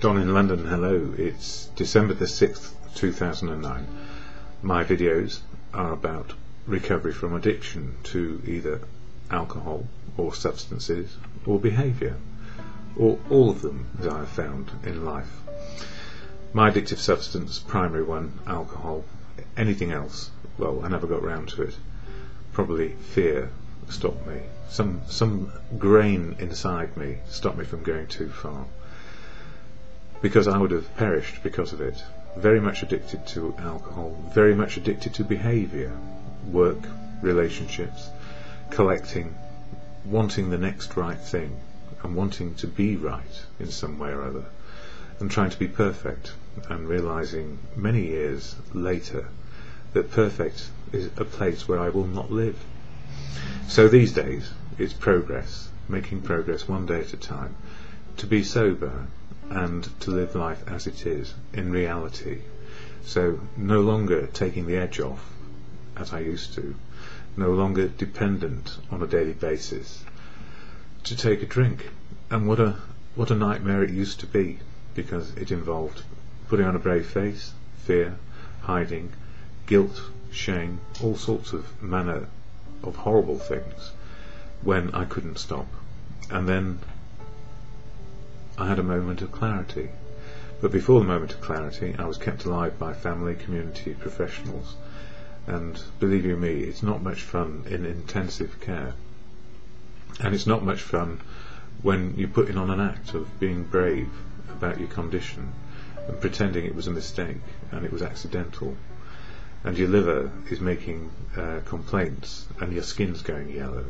Don in London, hello. It's December the 6th, 2009. My videos are about recovery from addiction to either alcohol or substances or behaviour, or all of them, as I have found in life. My addictive substance, primary one, alcohol. Anything else, well, I never got round to it. Probably fear stopped me. Some grain inside me stopped me from going too far, because I would have perished because of it. Very much addicted to alcohol, very much addicted to behaviour, work, relationships, collecting, wanting the next right thing, and wanting to be right in some way or other, and trying to be perfect, and realising many years later that perfect is a place where I will not live. So these days it's progress, making progress one day at a time, to be sober and to live life as it is, in reality. So no longer taking the edge off, as I used to, no longer dependent on a daily basis to take a drink. And what a nightmare it used to be, because it involved putting on a brave face, fear, hiding, guilt, shame, all sorts of manner of horrible things, when I couldn't stop. And then I had a moment of clarity. But before the moment of clarity, I was kept alive by family, community, professionals. And believe you me, it's not much fun in intensive care. And it's not much fun when you're putting on an act of being brave about your condition and pretending it was a mistake and it was accidental. And your liver is making complaints and your skin's going yellow.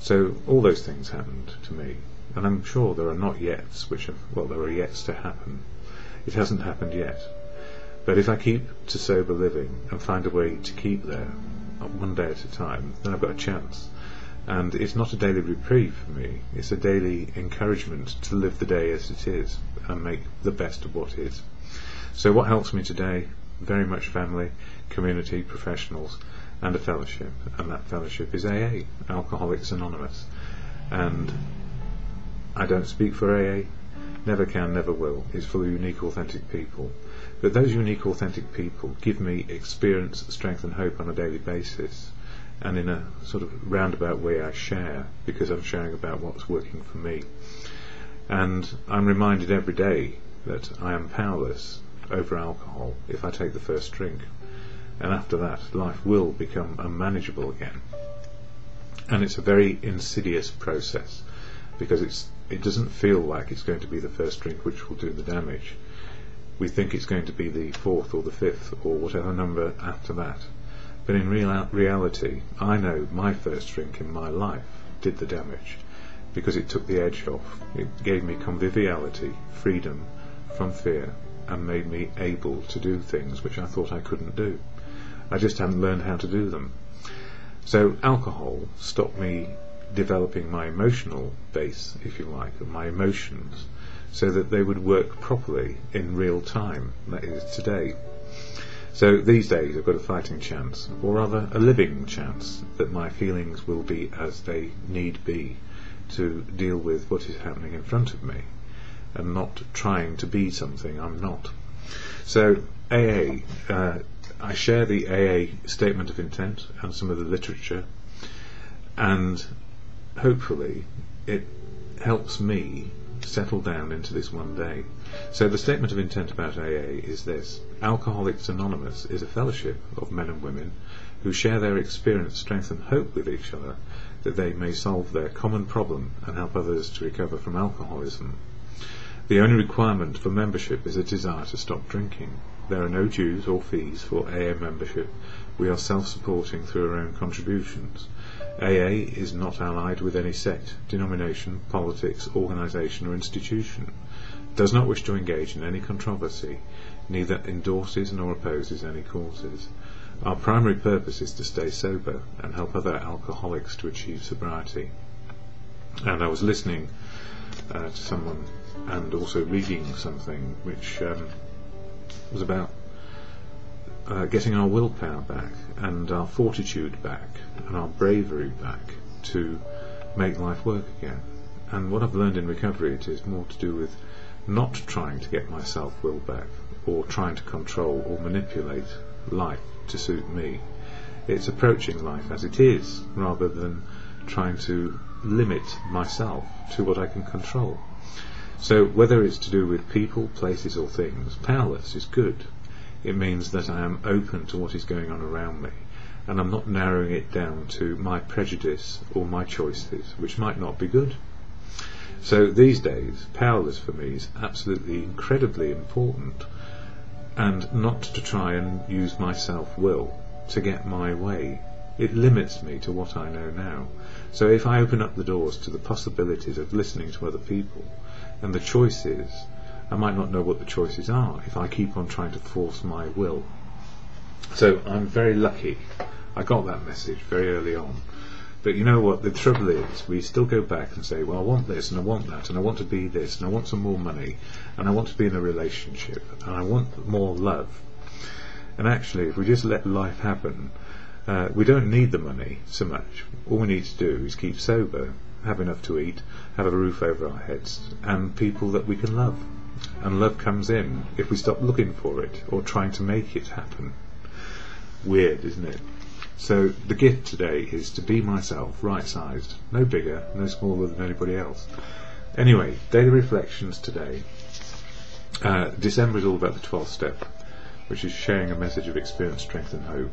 So all those things happened to me. And I'm sure there are not yets, there are yets to happen. It hasn't happened yet. But if I keep to sober living and find a way to keep there, one day at a time, then I've got a chance. And it's not a daily reprieve for me, it's a daily encouragement to live the day as it is and make the best of what is. So what helps me today? Very much family, community, professionals, and a fellowship. And that fellowship is AA, Alcoholics Anonymous. And I don't speak for AA, never can, never will. It's full of unique, authentic people. But those unique, authentic people give me experience, strength and hope on a daily basis. And in a sort of roundabout way I share, because I'm sharing about what's working for me. And I'm reminded every day that I am powerless over alcohol if I take the first drink. And after that, life will become unmanageable again. And it's a very insidious process, because it doesn't feel like it's going to be the first drink which will do the damage. We think it's going to be the fourth or the fifth or whatever number after that. But in reality, I know my first drink in my life did the damage, because it took the edge off. It gave me conviviality, freedom from fear, and made me able to do things which I thought I couldn't do. I just hadn't learned how to do them. So alcohol stopped me developing my emotional base, if you like, of my emotions, so that they would work properly in real time, that is today. So these days I've got a fighting chance, or rather a living chance, that my feelings will be as they need be to deal with what is happening in front of me, and not trying to be something I'm not. So AA, I share the AA statement of intent and some of the literature, and hopefully it helps me settle down into this one day. So the statement of intent about AA is this: Alcoholics Anonymous is a fellowship of men and women who share their experience, strength and hope with each other, that they may solve their common problem and help others to recover from alcoholism. The only requirement for membership is a desire to stop drinking. There are no dues or fees for AA membership. We are self-supporting through our own contributions. AA is not allied with any sect, denomination, politics, organisation or institution, does not wish to engage in any controversy, neither endorses nor opposes any causes. Our primary purpose is to stay sober and help other alcoholics to achieve sobriety. And I was listening to someone and also reading something which was about getting our willpower back and our fortitude back and our bravery back to make life work again. And what I've learned in recovery, it is more to do with not trying to get my self-will back, or trying to control or manipulate life to suit me. It's approaching life as it is, rather than trying to limit myself to what I can control. So whether it's to do with people, places or things, powerless is good. It means that I am open to what is going on around me, and I'm not narrowing it down to my prejudice or my choices, which might not be good. So these days, powerless for me is absolutely incredibly important, and not to try and use my self-will to get my way. It limits me to what I know now. So if I open up the doors to the possibilities of listening to other people and the choices, I might not know what the choices are if I keep on trying to force my will. So I'm very lucky. I got that message very early on. But you know what, the trouble is, we still go back and say, well, I want this and I want that and I want to be this and I want some more money and I want to be in a relationship and I want more love. And actually, if we just let life happen, we don't need the money so much. All we need to do is keep sober, have enough to eat, have a roof over our heads, and people that we can love. And love comes in if we stop looking for it or trying to make it happen. Weird, isn't it? So the gift today is to be myself, right-sized, no bigger, no smaller than anybody else. Anyway, daily reflections today. December is all about the 12th step, which is sharing a message of experience, strength and hope,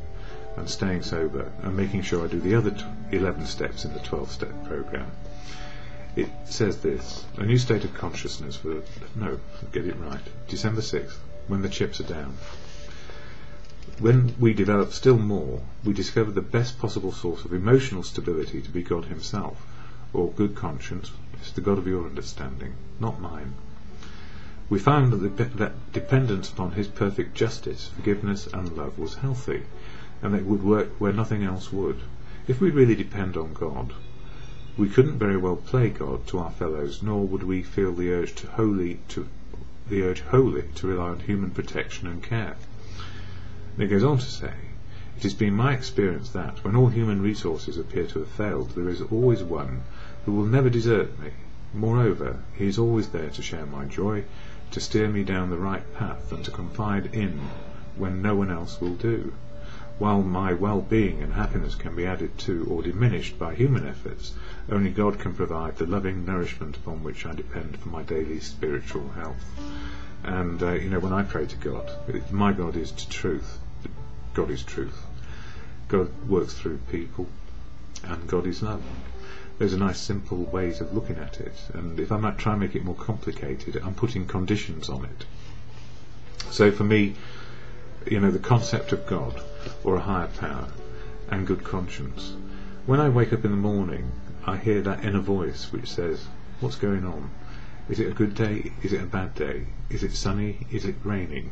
and staying sober, and making sure I do the other 11 steps in the 12-step program. It says this: a new state of consciousness for, no, get it right, December 6th, when the chips are down. When we develop still more, we discover the best possible source of emotional stability to be God himself, or good conscience. It's the God of your understanding, not mine. We found that dependence upon his perfect justice, forgiveness and love was healthy, and that it would work where nothing else would. If we really depend on God, we couldn't very well play God to our fellows, nor would we feel the urge wholly to rely on human protection and care. And it goes on to say, it has been my experience that, when all human resources appear to have failed, there is always one who will never desert me. Moreover, he is always there to share my joy, to steer me down the right path, and to confide in when no one else will do. While my well-being and happiness can be added to or diminished by human efforts, only God can provide the loving nourishment upon which I depend for my daily spiritual health. And when I pray to God, my God is to truth. God is truth. God works through people, and God is love. Those are nice simple ways of looking at it, and if I might try and make it more complicated, I'm putting conditions on it. So for me, the concept of God, or a higher power, and good conscience. When I wake up in the morning, I hear that inner voice which says, what's going on? Is it a good day? Is it a bad day? Is it sunny? Is it raining?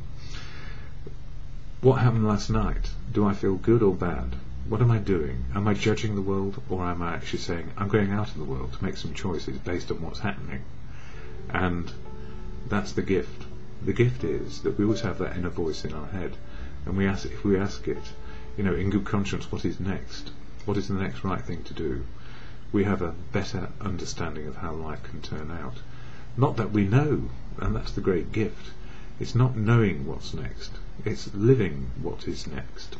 What happened last night? Do I feel good or bad? What am I doing? Am I judging the world, or am I actually saying, I'm going out in the world to make some choices based on what's happening? And that's the gift. The gift is that we always have that inner voice in our head, and if we ask it, in good conscience, what is next? What is the next right thing to do? We have a better understanding of how life can turn out. Not that we know, and that's the great gift. It's not knowing what's next, it's living what is next.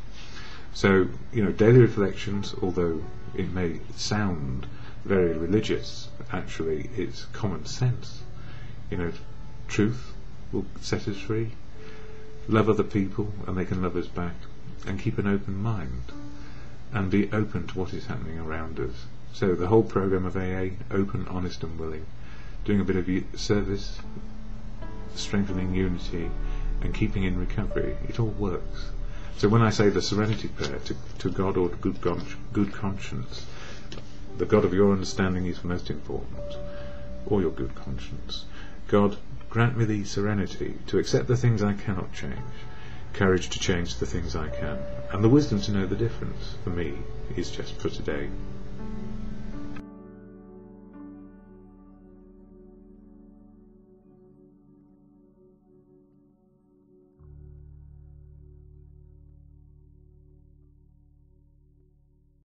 So, daily reflections, although it may sound very religious, actually it's common sense. Truth will set us free. Love other people and they can love us back, and keep an open mind and be open to what is happening around us. So the whole program of AA, open, honest and willing, doing a bit of service, strengthening unity and keeping in recovery, it all works. So when I say the serenity prayer to God or good conscience, the God of your understanding is most important, or your good conscience. God, grant me the serenity to accept the things I cannot change, courage to change the things I can, and the wisdom to know the difference, for me, is just for today.